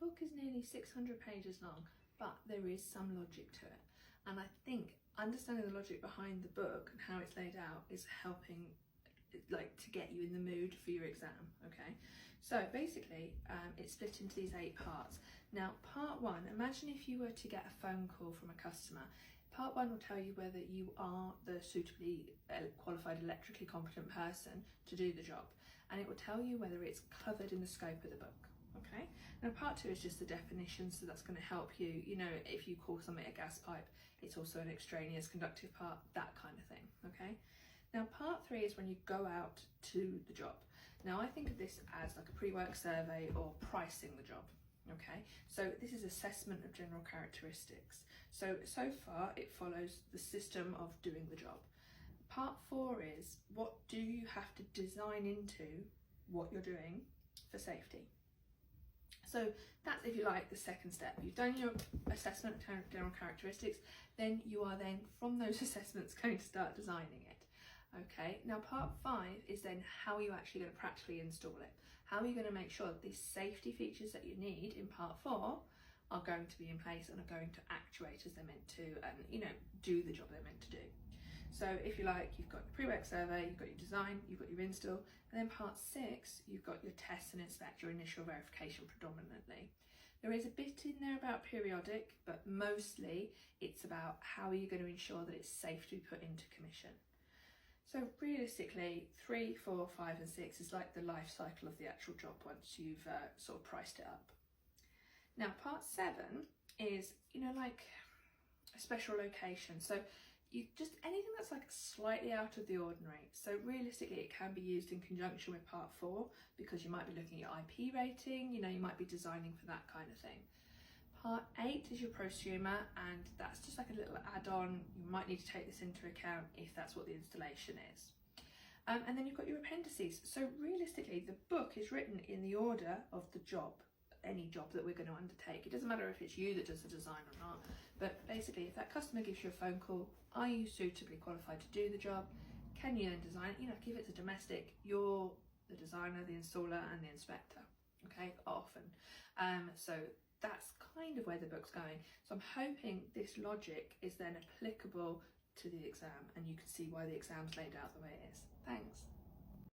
book is nearly 600 pages long, but there is some logic to it. And I think understanding the logic behind the book and how it's laid out is helping to get you in the mood for your exam. Okay, so basically it's split into these 8 parts. Now part 1, imagine if you were to get a phone call from a customer. Part 1 will tell you whether you are the suitably qualified electrically competent person to do the job, and it will tell you whether it's covered in the scope of the book. Okay, now part 2 is just the definition, so that's going to help you, you know, if you call something a gas pipe, it's also an extraneous conductive part, that kind of thing. Okay, now part 3 is when you go out to the job. Now I think of this as like a pre-work survey or pricing the job. Okay, so this is assessment of general characteristics. So far it follows the system of doing the job. Part 4 is what do you have to design into what you're doing for safety. So that's, if you like, the second step. You've done your assessment of general characteristics, then you are then from those assessments going to start designing it. Okay, now part 5 is then how are you actually going to practically install it? How are you going to make sure that these safety features that you need in part 4 are going to be in place and are going to actuate as they're meant to, and, you know, do the job they're meant to do. So if you like, you've got your pre-work survey, you've got your design, you've got your install, and then part 6, you've got your test and inspect, your initial verification predominantly. There is a bit in there about periodic, but mostly it's about how are you going to ensure that it's safe to be put into commission. So realistically, 3, 4, 5 and 6 is like the life cycle of the actual job once you've sort of priced it up. Now part 7 is, you know, like a special location. So you just anything that's like slightly out of the ordinary. So realistically it can be used in conjunction with part 4 because you might be looking at IP rating, you know, you might be designing for that kind of thing. Part 8 is your prosumer, and that's just like a little add-on. You might need to take this into account if that's what the installation is. And then you've got your appendices. So realistically the book is written in the order of the job, any job that we're going to undertake. It doesn't matter if it's you that does the design or not, but basically if that customer gives you a phone call, are you suitably qualified to do the job? Can you then design it? You know, if it's a domestic, you're the designer, the installer and the inspector, okay, often. So that's kind of where the book's going. So I'm hoping this logic is then applicable to the exam and you can see why the exam's laid out the way it is. Thanks.